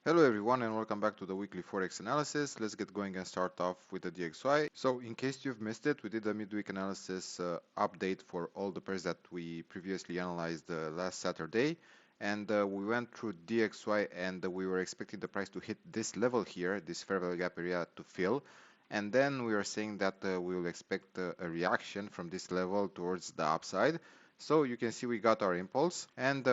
Hello everyone and welcome back to the weekly Forex analysis. Let's get going and start off with the DXY. So in case you've missed it, we did a midweek analysis update for all the pairs that we previously analyzed last Saturday. And we went through DXY and we were expecting the price to hit this level here, this fair value gap area to fill. And then we were saying that we will expect a reaction from this level towards the upside. So you can see we got our impulse, and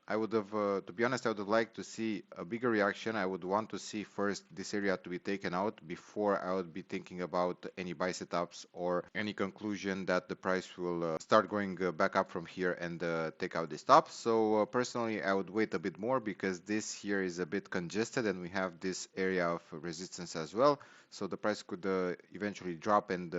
I would have, to be honest, I would have liked to see a bigger reaction. I would want to see first this area to be taken out before I would be thinking about any buy setups or any conclusion that the price will start going back up from here and take out the stop. So personally, I would wait a bit more because this here is a bit congested and we have this area of resistance as well. So the price could eventually drop and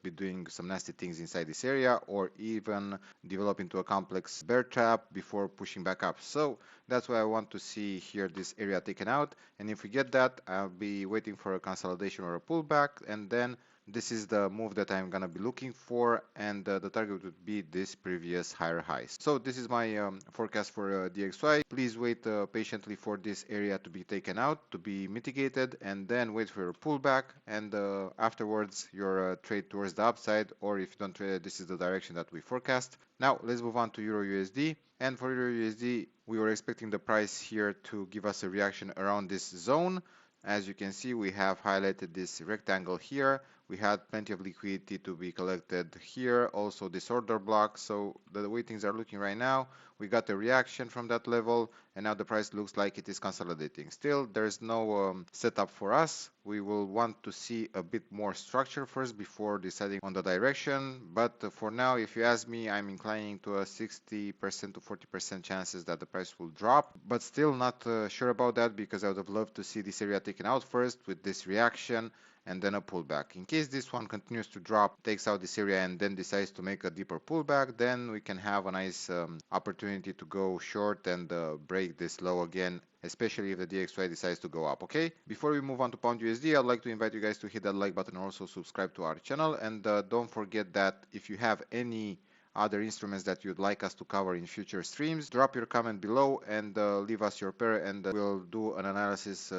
be doing some nasty things inside this area, or even develop into a complex bear trap before pushing back up. So that's why I want to see here this area taken out. And if we get that, I'll be waiting for a consolidation or a pullback, and then this is the move that I'm gonna be looking for, and the target would be this previous higher highs. So this is my forecast for DXY. Please wait patiently for this area to be taken out, to be mitigated, and then wait for a pullback, and afterwards your trade towards the upside, or if you don't trade it, this is the direction that we forecast. Now let's move on to EURUSD. And for EURUSD, we were expecting the price here to give us a reaction around this zone. As you can see, we have highlighted this rectangle here. We had plenty of liquidity to be collected here, also this order block. So the way things are looking right now, we got a reaction from that level, and now the price looks like it is consolidating. Still, there's no setup for us. We will want to see a bit more structure first before deciding on the direction. But for now, if you ask me, I'm inclining to a 60% to 40% chances that the price will drop, but still not sure about that, because I would have loved to see this area taken out first with this reaction and then a pullback. In case this one continues to drop, takes out this area, and then decides to make a deeper pullback, then we can have a nice opportunity to go short and break this low again, especially if the DXY decides to go up. Okay, before we move on to Pound USD, I'd like to invite you guys to hit that like button and also subscribe to our channel. And don't forget that if you have any other instruments that you'd like us to cover in future streams, drop your comment below and leave us your pair, and we'll do an analysis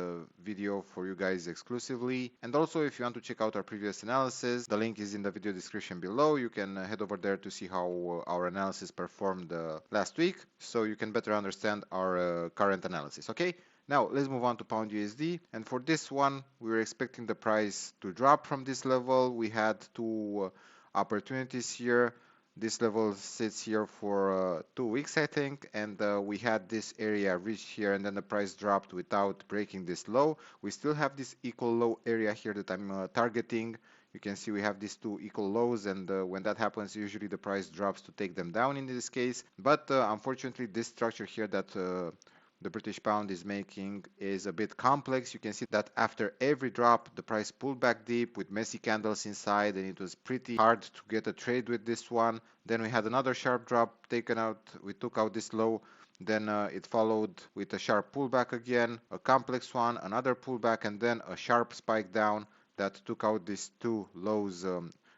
video for you guys exclusively. And also, if you want to check out our previous analysis, the link is in the video description below. You can head over there to see how our analysis performed last week, so you can better understand our current analysis. Okay, now let's move on to Pound USD, and for this one we were expecting the price to drop from this level. We had two opportunities here. This level sits here for 2 weeks, I think, and we had this area reached here, and then the price dropped without breaking this low. We still have this equal low area here that I'm targeting. You can see we have these two equal lows, and when that happens, usually the price drops to take them down in this case. But unfortunately, this structure here that the British pound is making is a bit complex. You can see that after every drop, the price pulled back deep with messy candles inside, and it was pretty hard to get a trade with this one. Then we had another sharp drop taken out. We took out this low. Then it followed with a sharp pullback again, a complex one, another pullback, and then a sharp spike down that took out these two lows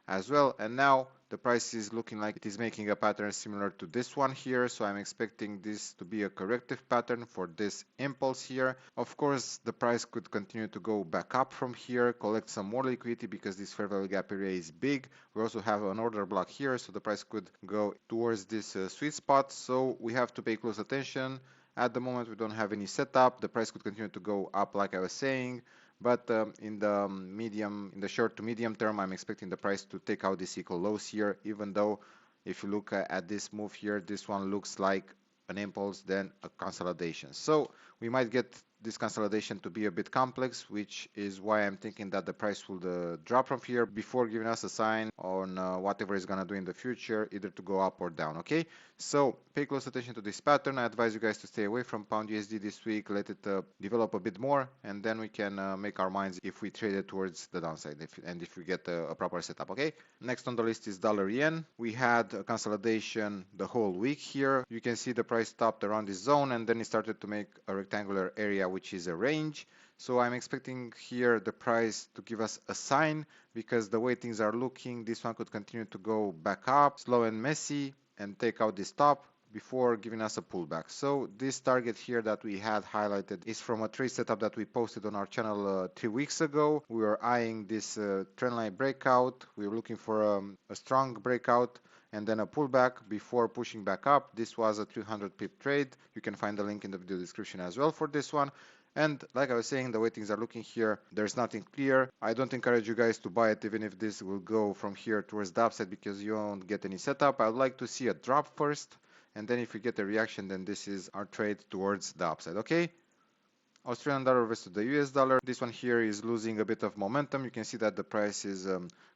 as well. And now the price is looking like it is making a pattern similar to this one here, so I'm expecting this to be a corrective pattern for this impulse here. Of course, the price could continue to go back up from here, collect some more liquidity because this fair value gap area is big. We also have an order block here, so the price could go towards this sweet spot, so we have to pay close attention. At the moment, we don't have any setup. The price could continue to go up, like I was saying. But in the short to medium term, I'm expecting the price to take out these equal lows here, even though if you look at this move here, this one looks like an impulse, then a consolidation. So we might get this consolidation to be a bit complex, which is why I'm thinking that the price will drop from here before giving us a sign on whatever it's gonna do in the future, either to go up or down. Okay, so pay close attention to this pattern. I advise you guys to stay away from Pound USD this week, let it develop a bit more, and then we can make our minds if we trade it towards the downside and if we get a proper setup. Okay, next on the list is dollar yen. We had a consolidation the whole week here. You can see the price stopped around this zone, and then it started to make a rectangular area, which is a range. So I'm expecting here the price to give us a sign, because the way things are looking, this one could continue to go back up, slow and messy, and take out this top before giving us a pullback. So this target here that we had highlighted is from a trade setup that we posted on our channel 3 weeks ago. We were eyeing this trendline breakout. We were looking for a strong breakout and then a pullback before pushing back up. This was a 300 pip trade. You can find the link in the video description as well for this one. And like I was saying, the way things are looking here, there's nothing clear. I don't encourage you guys to buy it even if this will go from here towards the upside because you won't get any setup. I would like to see a drop first, and then if we get a reaction, then this is our trade towards the upside, okay? Australian dollar versus the US dollar. This one here is losing a bit of momentum. You can see that the price is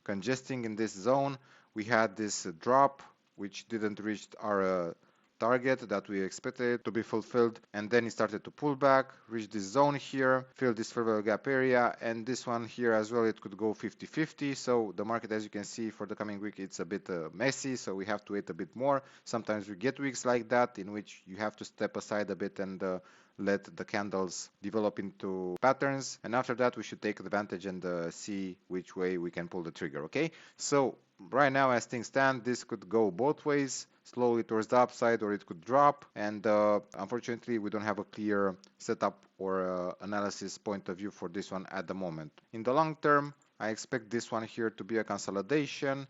congesting in this zone. We had this drop which didn't reach our target that we expected to be fulfilled, and then it started to pull back, reach this zone here, fill this fair value gap area, and this one here as well, it could go 50-50. So the market, as you can see, for the coming week, it's a bit messy, so we have to wait a bit more. Sometimes we get weeks like that in which you have to step aside a bit and let the candles develop into patterns, and after that we should take advantage and see which way we can pull the trigger, okay? So right now, as things stand, this could go both ways, slowly towards the upside, or it could drop, and unfortunately we don't have a clear setup or analysis point of view for this one at the moment. In the long term, I expect this one here to be a consolidation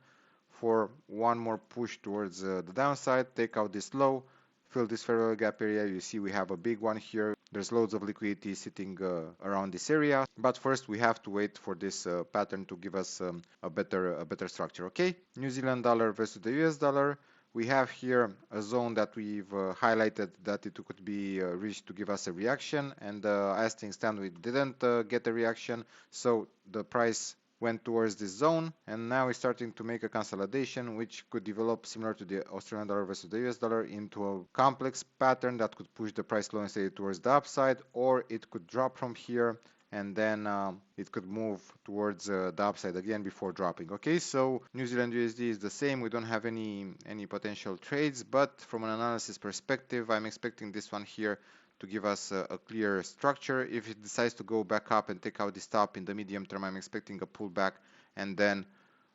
for one more push towards the downside, take out this low, fill this fair value gap area. You see we have a big one here. There's loads of liquidity sitting around this area, but first we have to wait for this pattern to give us a better structure, okay? New Zealand dollar versus the US dollar. We have here a zone that we've highlighted that it could be reached to give us a reaction, and as things stand, we didn't get a reaction, so the price went towards this zone, and now it's starting to make a consolidation which could develop similar to the Australian dollar versus the US dollar into a complex pattern that could push the price low and steady towards the upside, or it could drop from here and then it could move towards the upside again before dropping. Okay, so New Zealand USD is the same. We don't have any potential trades, but from an analysis perspective, I'm expecting this one here to give us a clear structure. If it decides to go back up and take out this top in the medium term, I'm expecting a pullback and then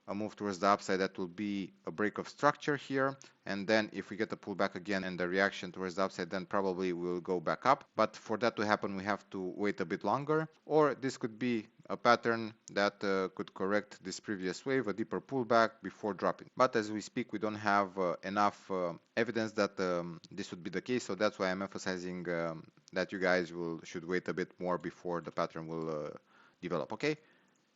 a move towards the upside. That will be a break of structure here, and then if we get a pullback again and the reaction towards the upside, then probably we'll go back up. But for that to happen, we have to wait a bit longer, or this could be a pattern that could correct this previous wave, a deeper pullback before dropping. But as we speak, we don't have enough evidence that this would be the case, so that's why I'm emphasizing that you guys should wait a bit more before the pattern will develop. Okay,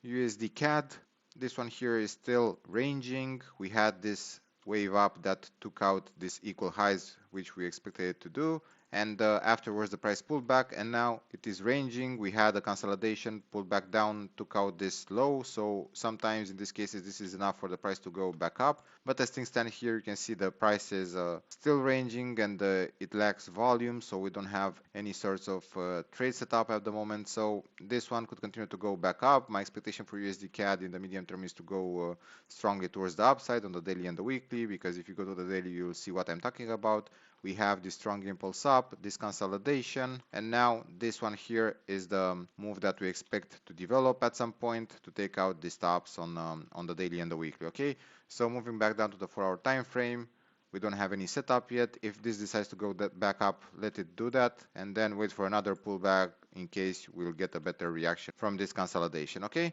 USDCAD. This one here is still ranging. We had this wave up that took out these equal highs, which we expected it to do. And afterwards, the price pulled back, and now it is ranging. We had a consolidation, pulled back down, took out this low. So sometimes in these cases, this is enough for the price to go back up. But as things stand here, you can see the price is still ranging, and it lacks volume. So we don't have any sorts of trade setup at the moment. So this one could continue to go back up. My expectation for USDCAD in the medium term is to go strongly towards the upside on the daily and the weekly, because if you go to the daily, you'll see what I'm talking about. We have this strong impulse up, this consolidation, and now this one here is the move that we expect to develop at some point to take out the stops on the daily and the weekly. Okay, so moving back down to the 4-hour time frame, we don't have any setup yet. If this decides to go back up, let it do that, and then wait for another pullback in case we'll get a better reaction from this consolidation. Okay.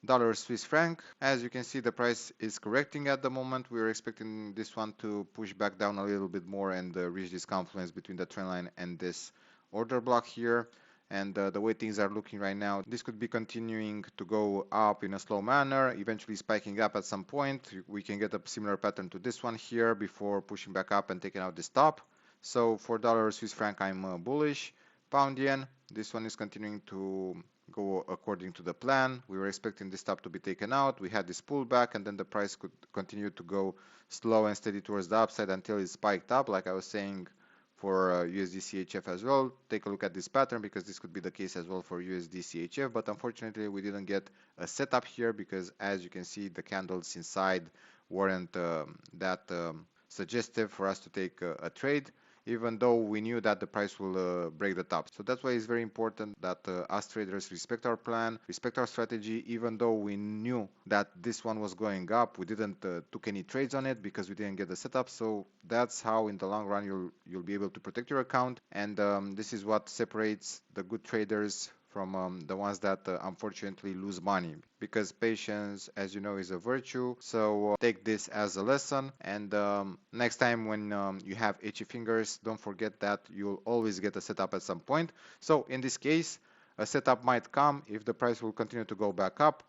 Dollar Swiss franc, as you can see, the price is correcting at the moment. We are expecting this one to push back down a little bit more and reach this confluence between the trend line and this order block here. And the way things are looking right now, this could be continuing to go up in a slow manner, eventually spiking up at some point. We can get a similar pattern to this one here before pushing back up and taking out this top. So for dollar Swiss franc, I'm bullish. Pound yen, this one is continuing to go according to the plan. We were expecting this top to be taken out. We had this pullback, and then the price could continue to go slow and steady towards the upside until it spiked up, like I was saying for USDCHF as well. Take a look at this pattern, because this could be the case as well for USDCHF, but unfortunately we didn't get a setup here, because as you can see, the candles inside weren't that suggestive for us to take a trade. even though we knew that the price will break the top. So that's why it's very important that us traders respect our plan, respect our strategy. Even though we knew that this one was going up, we didn't took any trades on it because we didn't get the setup. So that's how in the long run you'll be able to protect your account, and this is what separates the good traders from the ones that unfortunately lose money, because patience, as you know, is a virtue. So take this as a lesson, and next time when you have itchy fingers, don't forget that you'll always get a setup at some point. So in this case, a setup might come if the price will continue to go back up.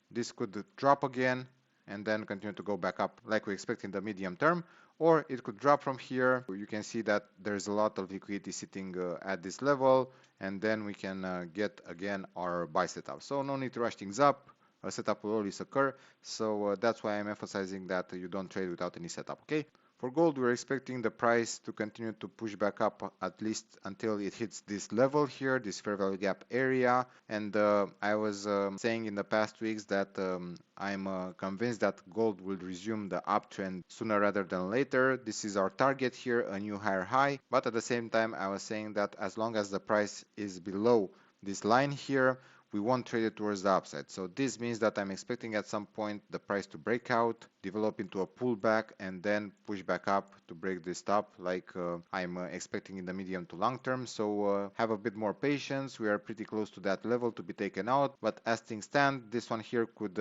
This could drop again and then continue to go back up like we expect in the medium term, or it could drop from here. You can see that there's a lot of liquidity sitting at this level, and then we can get again our buy setup. So no need to rush things up. A setup will always occur. So that's why I'm emphasizing that you don't trade without any setup, okay? For gold, we're expecting the price to continue to push back up at least until it hits this level here, this fair value gap area. And I was saying in the past weeks that I'm convinced that gold will resume the uptrend sooner rather than later. This is our target here, a new higher high. But at the same time, I was saying that as long as the price is below this line here, we won't trade it towards the upside. So this means that I'm expecting at some point the price to break out, develop into a pullback, and then push back up to break this top like I'm expecting in the medium to long term. So have a bit more patience. We are pretty close to that level to be taken out. But as things stand, this one here could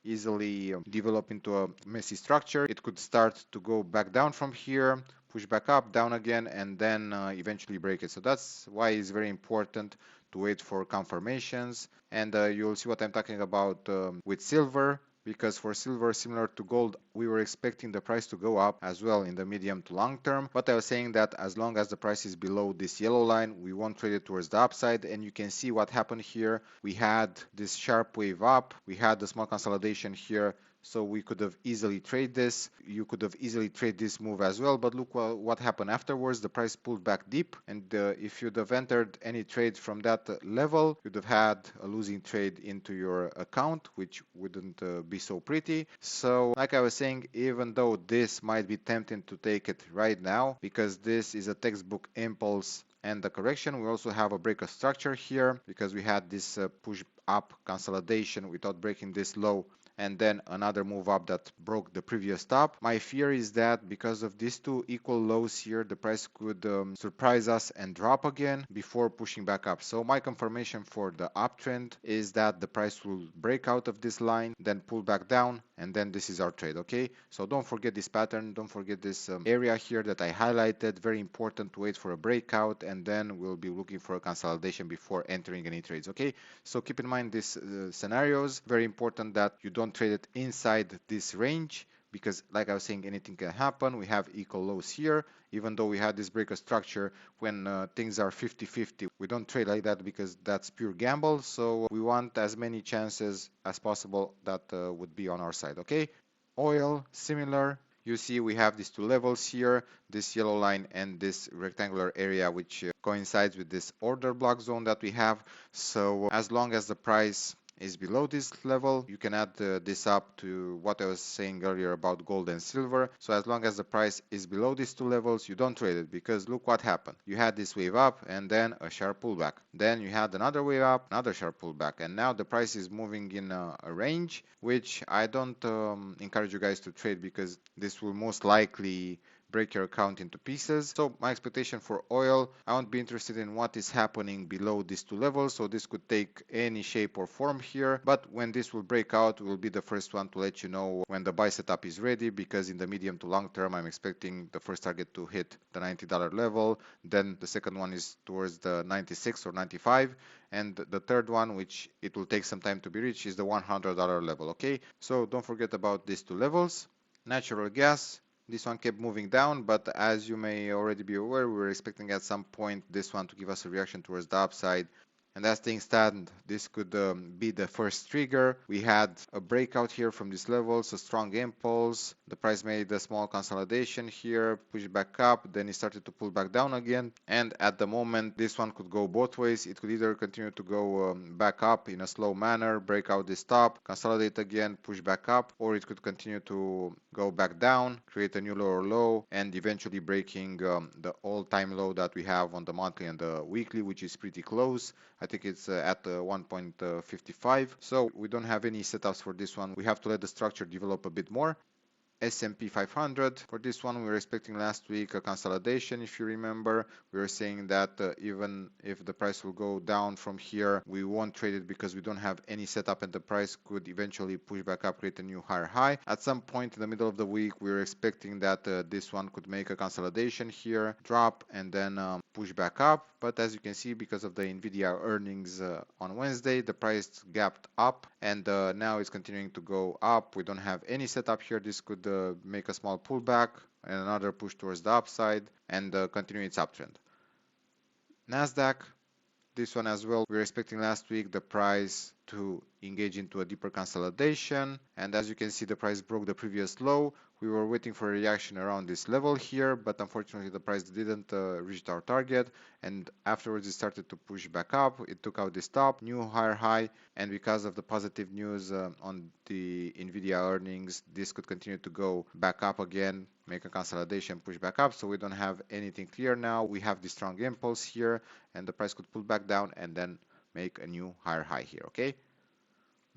easily develop into a messy structure. It could start to go back down from here, push back up, down again, and then eventually break it. So that's why it's very important to wait for confirmations. And you'll see what I'm talking about with silver, because for silver, similar to gold, we were expecting the price to go up as well in the medium to long term. But I was saying that as long as the price is below this yellow line, we won't trade it towards the upside. And you can see what happened here. We had this sharp wave up, we had the small consolidation here, so we could have easily traded this. You could have easily traded this move as well, but look what happened afterwards. The price pulled back deep, and if you'd have entered any trade from that level, you'd have had a losing trade into your account, which wouldn't be so pretty. So like I was saying, even though this might be tempting to take it right now, because this is a textbook impulse and the correction, we also have a break of structure here because we had this push up consolidation without breaking this low, and then another move up that broke the previous top. My fear is that because of these two equal lows here, the price could surprise us and drop again before pushing back up. So my confirmation for the uptrend is that the price will break out of this line, then pull back down, and then this is our trade, okay? So don't forget this pattern, don't forget this area here that I highlighted. Very important to wait for a breakout, and then we'll be looking for a consolidation before entering any trades, okay? So keep in mind these scenarios. Very important that you don't trade it inside this range, because like I was saying, anything can happen. We have equal lows here, even though we had this break of structure when things are 50-50. We don't trade like that because that's pure gamble. So we want as many chances as possible that would be on our side, okay? Oil, similar. You see we have these two levels here, this yellow line and this rectangular area, which coincides with this order block zone that we have. So as long as the price is below this level, you can add this up to what I was saying earlier about gold and silver. So as long as the price is below these two levels, you don't trade it, because look what happened. You had this wave up and then a sharp pullback. Then you had another wave up, another sharp pullback, and now the price is moving in a range, which I don't encourage you guys to trade, because this will most likely break your account into pieces. So my expectation for oil, I won't be interested in what is happening below these two levels. So this could take any shape or form here, but when this will break out, we'll be the first one to let you know when the buy setup is ready, because in the medium to long term, I'm expecting the first target to hit the $90 level. Then the second one is towards the 96 or 95. And the third one, which it will take some time to be reached, is the $100 level, okay? So don't forget about these two levels. Natural gas, this one kept moving down, but as you may already be aware, we were expecting at some point this one to give us a reaction towards the upside, And as things stand, this could be the first trigger. We had a breakout here from these levels, a strong impulse. The price made a small consolidation here, pushed back up, then it started to pull back down again. And at the moment, this one could go both ways. It could either continue to go back up in a slow manner, break out this top, consolidate again, push back up, or it could continue to go back down, create a new lower low, and eventually breaking the all-time low that we have on the monthly and the weekly, which is pretty close. I think it's at 1.55. So we don't have any setups for this one. We have to let the structure develop a bit more. S&P 500. For this one, we were expecting last week a consolidation. If you remember, we were saying that even if the price will go down from here, we won't trade it because we don't have any setup, and the price could eventually push back up, create a new higher high. At some point in the middle of the week, we were expecting that this one could make a consolidation here, drop, and then push back up. But as you can see, because of the Nvidia earnings on Wednesday, the price gapped up, and now it's continuing to go up. We don't have any setup here. This could make a small pullback and another push towards the upside and continue its uptrend. NASDAQ, this one as well, we were expecting last week the price to engage into a deeper consolidation, and as you can see, the price broke the previous low. We were waiting for a reaction around this level here, but unfortunately the price didn't reach our target, and afterwards it started to push back up. It took out this top, new higher high, and because of the positive news on the Nvidia earnings, this could continue to go back up again, make a consolidation, push back up. So we don't have anything clear now. We have this strong impulse here, and the price could pull back down and then make a new higher high here. Okay,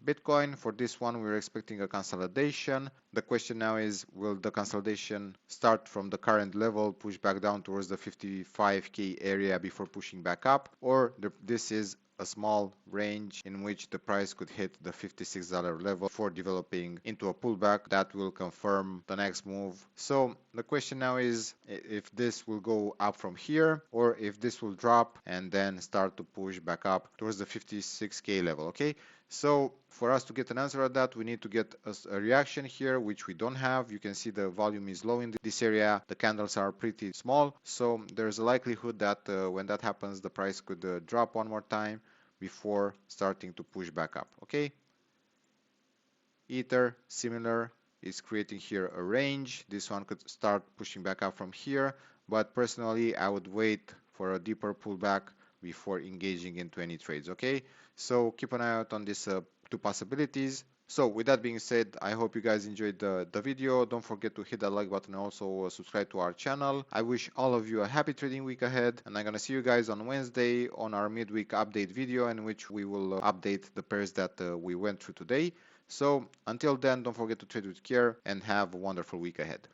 Bitcoin, for this one we're expecting a consolidation. The question now is, will the consolidation start from the current level, push back down towards the 55k area before pushing back up, or this is a small range in which the price could hit the $56 level for developing into a pullback that will confirm the next move. So the question now is if this will go up from here or if this will drop and then start to push back up towards the 56k level. Okay, so for us to get an answer at that, we need to get a reaction here, which we don't have. You can see the volume is low in this area. The candles are pretty small. So there's a likelihood that when that happens, the price could drop one more time before starting to push back up. Okay. Ether, similar, is creating here a range. This one could start pushing back up from here. But personally, I would wait for a deeper pullback before engaging into any trades. Okay. So keep an eye out on these two possibilities. So with that being said, I hope you guys enjoyed the video. Don't forget to hit that like button and also subscribe to our channel. I wish all of you a happy trading week ahead, and I'm gonna see you guys on Wednesday on our midweek update video, in which we will update the pairs that we went through today. So until then, don't forget to trade with care and have a wonderful week ahead.